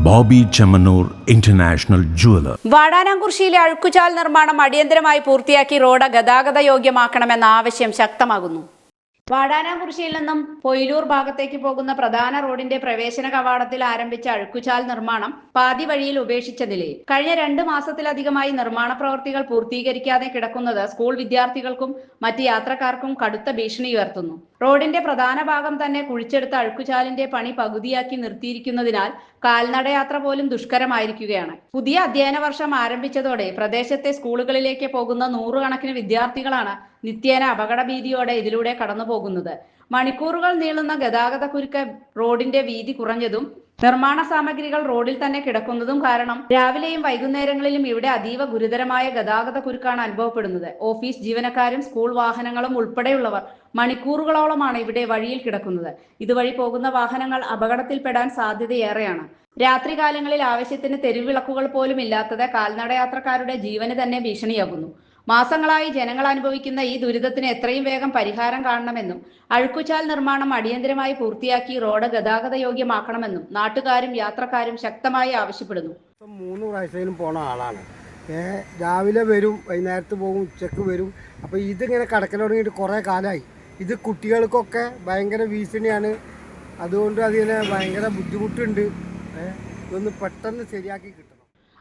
Bobby Chemmanur international jeweller. വാടാനാംകുറിശ്ശിയിലെ അഴുക്കുചാൽ നിർമ്മാണം അടിയന്തരമായി പൂർത്തിയാക്കി റോഡ് ഗതാഗത യോഗ്യമാക്കണമെന്ന ആവശ്യം ശക്തമാകുന്നു. വാടാനാംകുറിശ്ശിയിൽ നിന്നും പൊയിലൂർ ഭാഗത്തേക്ക് പോകുന്ന പ്രധാന റോഡിന്റെ പ്രവേശന കവാടത്തിൽ ആരംഭിച്ച അഴുക്കുചാൽ നിർമ്മാണം പാതി വഴിയിൽ ഉപേക്ഷിച്ച നിലയിൽ കഴിഞ്ഞ 2 മാസത്തിലധികമായി നിർമ്മാണ പ്രവൃത്തികൾ പൂർത്തീകരിക്കാതെ കിടക്കുന്നത് സ്കൂൾ വിദ്യാർത്ഥികൾക്കും മറ്റ് യാത്രക്കാർക്കും കടുത്ത ഭീഷണി ഉയർത്തുന്നു. റോഡിന്റെ പ്രധാന ഭാഗം തന്നെ കുഴിച്ചെടുത്ത അഴുക്കുചാലിന്റെ പണി പകുതിയാക്കി നിർത്തിയിരിക്കുന്നതിനാൽ കാൽനടയാത്ര പോലും ദുഷ്കരമായിരിക്കുകയാണ്. പുതിയ അധ്യയന വർഷം ആരംഭിച്ചതോടെ പ്രദേശത്തെ സ്കൂളുകളിലേക്ക് പോകുന്ന 100 കണക്കിന് വിദ്യാർത്ഥികളാണ് നിത്യേന അപകട ഭീതിയോടെ ഇതിലൂടെ കടന്നു പോകുന്നത്. മണിക്കൂറുകൾ നീളുന്ന ഗതാഗത കുരുക്ക്, റോഡിന്റെ വീതി കുറഞ്ഞതും നിർമ്മാണ സാമഗ്രികൾ റോഡിൽ തന്നെ കിടക്കുന്നതും കാരണം രാവിലെയും വൈകുന്നേരങ്ങളിലും ഇവിടെ അതീവ ഗുരുതരമായ ഗതാഗത കുരുക്കാണ് അനുഭവപ്പെടുന്നത്. ഓഫീസ് ജീവനക്കാരും സ്കൂൾ വാഹനങ്ങളും ഉൾപ്പെടെയുള്ളവർ മണിക്കൂറുകളോളമാണ് ഇവിടെ വഴിയിൽ കിടക്കുന്നത്. ഇതുവഴി പോകുന്ന വാഹനങ്ങൾ അപകടത്തിൽപ്പെടാൻ സാധ്യതയേറെയാണ്. രാത്രികാലങ്ങളിൽ ആവശ്യത്തിന് തെരുവിളക്കുകൾ പോലും ഇല്ലാത്തത് കാൽനടയാത്രക്കാരുടെ ജീവന് തന്നെ ഭീഷണിയാകുന്നു. മാസങ്ങളായി ജനങ്ങൾ അനുഭവിക്കുന്ന ഈ ദുരിതത്തിന് എത്രയും വേഗം പരിഹാരം കാണണമെന്നും അഴുക്കുചാൽ നിർമ്മാണം അടിയന്തരമായി പൂർത്തിയാക്കി റോഡ് ഗതാഗത യോഗ്യമാക്കണമെന്നും നാട്ടുകാരും യാത്രക്കാരും ശക്തമായി ആവശ്യപ്പെടുന്നു. 3 പ്രാവശ്യം പോണ ആളാണ്. രാവിലെ വരും, വൈകുന്നേരത്ത് പോകും, ഉച്ചക്ക് വരും. അപ്പോൾ ഇതിങ്ങനെ കടക്കൽ തുടങ്ങിയിട്ട് കുറേ കാലമായി. ഇത് കുട്ടികൾക്കൊക്കെ ഭയങ്കര ഭീഷണിയാണ്. അതുകൊണ്ട് അതിന് ഭയങ്കര ബുദ്ധിമുട്ടുണ്ട്. ഇതൊന്ന് പെട്ടെന്ന് ശരിയാക്കി കിട്ടണം.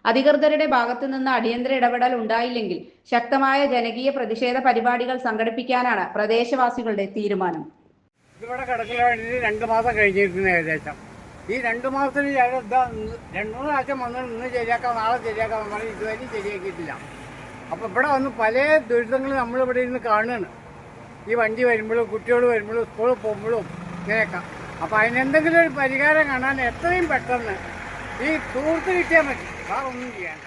അധികൃതരുടെ ഭാഗത്തു നിന്ന് അടിയന്തര ഇടപെടൽ ഉണ്ടായില്ലെങ്കിൽ ശക്തമായ ജനകീയ പ്രതിഷേധ പരിപാടികൾ സംഘടിപ്പിക്കാനാണ് പ്രദേശവാസികളുടെ തീരുമാനം. ഇതിവിടെ കിടക്കൽ വേണ്ടിയിട്ട് 2 മാസം കഴിഞ്ഞിരിക്കുന്നു ഏകദേശം. ഈ 2 മാസത്തിൽ 2-3 പ്രാവശ്യം വന്ന് ഇന്ന് ശരിയാക്കാം, നാളെ ശരിയാക്കാം, നമ്മൾ ഇതുവരെയും ശരിയാക്കിയിട്ടില്ല. അപ്പോൾ ഇവിടെ വന്ന് പല ദുരിതങ്ങളും നമ്മളിവിടെ ഇരുന്ന് കാണുകയാണ്. ഈ വണ്ടി വരുമ്പോഴും കുട്ടികൾ വരുമ്പോഴും സ്കൂളിൽ പോകുമ്പോഴും ഇങ്ങനെയൊക്കെ. അപ്പോൾ അതിനെന്തെങ്കിലും ഒരു പരിഹാരം കാണാൻ എത്രയും പെട്ടെന്ന് ഈ തൂർത്ത് കിട്ടിയാൽ മതി. ഒന്നും ചെയ്യാൻ